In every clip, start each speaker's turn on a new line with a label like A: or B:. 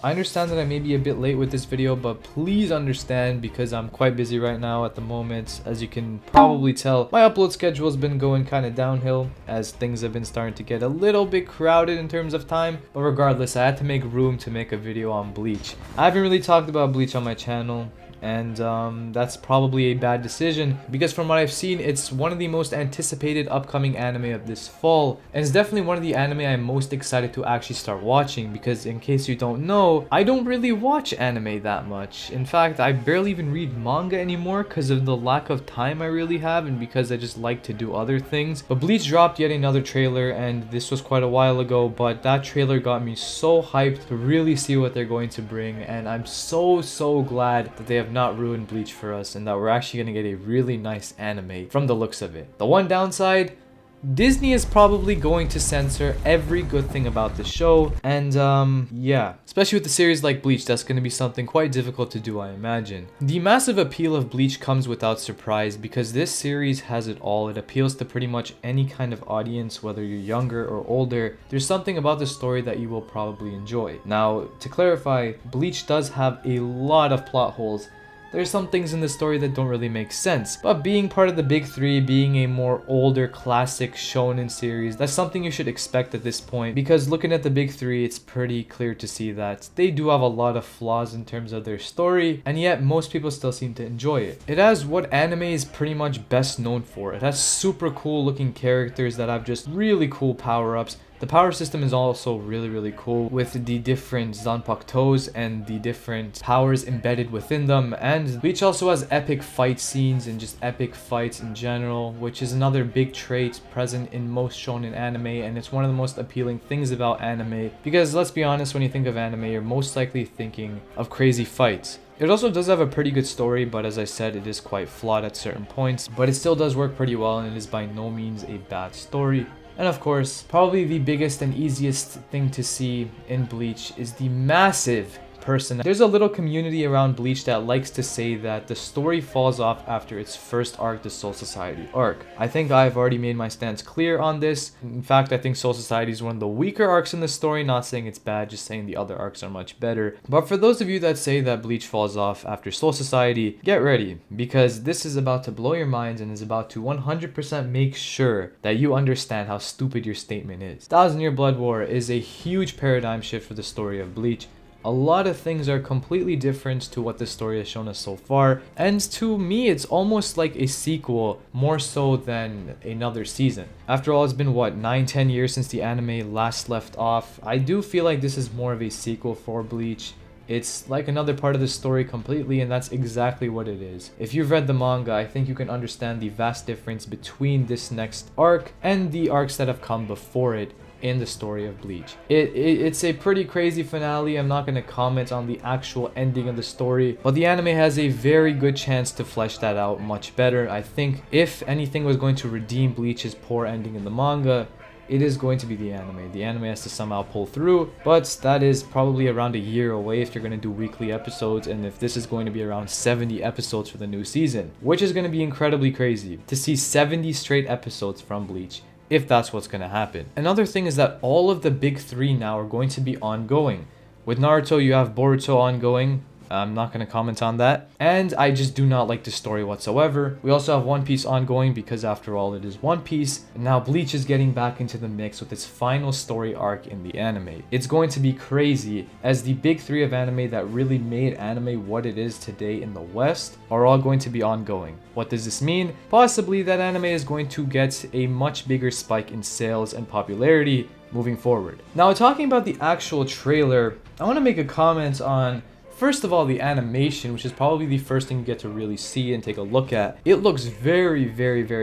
A: I understand that I may be a bit late with this video, but please understand because I'm quite busy right now at the moment. As you can probably tell, my upload schedule has been going kind of downhill as things have been starting to get a little bit crowded in terms of time. But regardless, I had to make room to make a video on Bleach. I haven't really talked about Bleach on my channel, and that's probably a bad decision because from what I've seen, it's one of the most anticipated upcoming anime of this fall, and it's definitely one of the anime I'm most excited to actually start watching because, in case you don't know, I don't really watch anime that much. In fact, I barely even read manga anymore because of the lack of time I really have and because I just like to do other things. But Bleach dropped yet another trailer, and this was quite a while ago, but that trailer got me so hyped to really see what they're going to bring, and I'm so glad that they have not ruined Bleach for us and that we're actually going to get a really nice anime from the looks of it. The one downside, Disney is probably going to censor every good thing about the show, and yeah, especially with a series like Bleach, that's going to be something quite difficult to do, I imagine. The massive appeal of Bleach comes without surprise because this series has it all. It appeals to pretty much any kind of audience, whether you're younger or older. There's something about the story that you will probably enjoy. Now, to clarify, Bleach does have a lot of plot holes. There's some things in the story that don't really make sense, but being part of the big three, being a more older classic shonen series, that's something you should expect at this point, because looking at the big three, it's pretty clear to see that they do have a lot of flaws in terms of their story, and yet most people still seem to enjoy it. It has what anime is pretty much best known for. It has super cool looking characters that have just really cool power-ups. The power system is also really cool with the different Zanpakutos and the different powers embedded within them, and Bleach also has epic fight scenes and just epic fights in general, which is another big trait present in most shonen anime, and it's one of the most appealing things about anime because, let's be honest, when you think of anime, you're most likely thinking of crazy fights. It also does have a pretty good story, but as I said, it is quite flawed at certain points, but it still does work pretty well, and it is by no means a bad story. And of course, probably the biggest and easiest thing to see in Bleach is the massive person. There's a little community around Bleach that likes to say that the story falls off after its first arc, the Soul Society arc. I think I've already made my stance clear on this. In fact, I think Soul Society is one of the weaker arcs in the story, not saying it's bad, just saying the other arcs are much better. But for those of you that say that Bleach falls off after Soul Society, get ready, because this is about to blow your minds and is about to 100% make sure that you understand how stupid your statement is. Thousand Year Blood War is a huge paradigm shift for the story of Bleach. A lot of things are completely different to what the story has shown us so far, and to me it's almost like a sequel more so than another season. After all, it's been what, 9-10 years since the anime last left off. I do feel like this is more of a sequel for Bleach. It's like another part of the story completely, and that's exactly what it is. If you've read the manga, I think you can understand the vast difference between this next arc and the arcs that have come before it in the story of Bleach. It's a pretty crazy finale. I'm not going to comment on the actual ending of the story, but the anime has a very good chance to flesh that out much better. I think if anything was going to redeem Bleach's poor ending in the manga, it is going to be the anime. The anime has to somehow pull through, but that is probably around a year away if you're going to do weekly episodes, and if this is going to be around 70 episodes for the new season, which is going to be incredibly crazy to see 70 straight episodes from Bleach, if that's what's going to happen. Another thing is that all of the big three now are going to be ongoing. With Naruto, you have Boruto ongoing. I'm not going to comment on that. And I just do not like the story whatsoever. We also have One Piece ongoing because after all, it is One Piece. And now Bleach is getting back into the mix with its final story arc in the anime. It's going to be crazy as the big three of anime that really made anime what it is today in the West are all going to be ongoing. What does this mean? Possibly that anime is going to get a much bigger spike in sales and popularity moving forward. Now, talking about the actual trailer, I want to make a comment on, first of all, the animation, which is probably the first thing you get to really see and take a look at. It looks very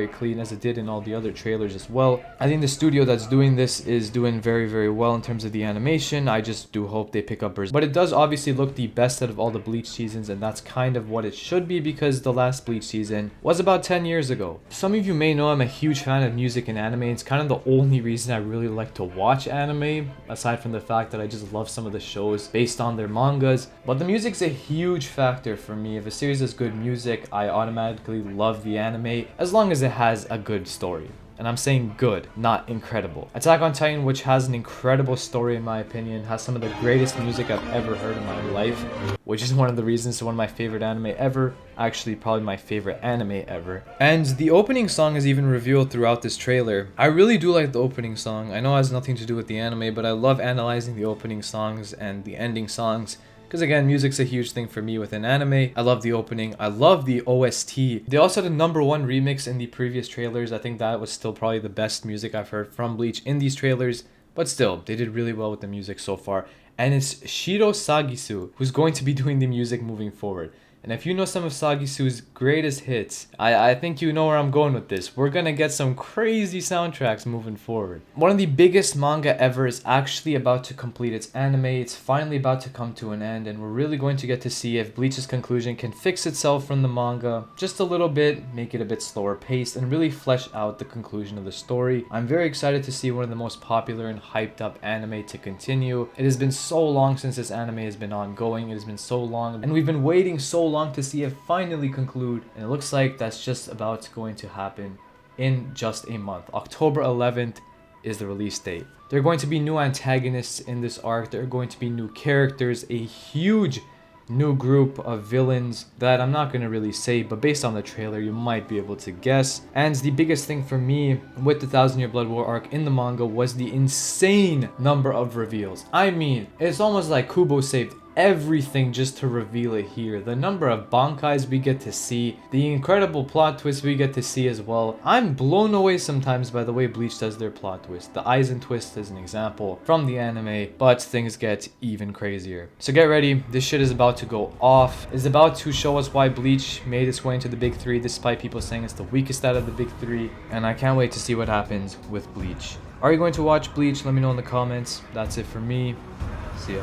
A: clean, as it did in all the other trailers as well. I think the studio that's doing this is doing very well in terms of the animation. I just do hope they pick up Berserk. But it does obviously look the best out of all the Bleach seasons, and that's kind of what it should be because the last Bleach season was about 10 years ago. Some of you may know I'm a huge fan of music and anime. It's kind of the only reason I really like to watch anime, aside from the fact that I just love some of the shows based on their mangas. But the music's a huge factor for me. If a series has good music, I automatically love the anime as long as it has a good story. And I'm saying good, not incredible. Attack on Titan, which has an incredible story in my opinion, has some of the greatest music I've ever heard in my life, which is one of the reasons to one of my favorite anime ever. Actually, probably my favorite anime ever. And the opening song is even revealed throughout this trailer. I really do like the opening song. I know it has nothing to do with the anime, but I love analyzing the opening songs and the ending songs. Because again, music's a huge thing for me within anime. I love the opening. I love the OST. They also had a #1 remix in the previous trailers. I think that was still probably the best music I've heard from Bleach in these trailers. But still, they did really well with the music so far. And it's Shiro Sagisu who's going to be doing the music moving forward. And if you know some of Sagisu's greatest hits, I think you know where I'm going with this. We're gonna get some crazy soundtracks moving forward. One of the biggest manga ever is actually about to complete its anime. It's finally about to come to an end, and we're really going to get to see if Bleach's conclusion can fix itself from the manga just a little bit, make it a bit slower paced, and really flesh out the conclusion of the story. I'm very excited to see one of the most popular and hyped up anime to continue. It has been so long since this anime has been ongoing. It has been so long, and we've been waiting so long to see it finally conclude, and it looks like that's just about going to happen in just a month. October 11th is the release date. There are going to be new antagonists in this arc. There are going to be new characters, a huge new group of villains that I'm not going to really say, but based on the trailer you might be able to guess. And the biggest thing for me with the 1000-Year Blood War arc in the manga was the insane number of reveals. I mean, it's almost like Kubo saved everything just to reveal it here. The number of bankais we get to see, the incredible plot twists we get to see as well. I'm blown away sometimes by the way Bleach does their plot twist. The Aizen twist is an example from the anime, but things get even crazier. So get ready, this shit is about to go off. It's about to show us why Bleach made its way into the big three, despite people saying it's the weakest out of the big three, and I can't wait to see what happens with Bleach. Are you going to watch Bleach? Let me know in the comments. That's it for me. See ya.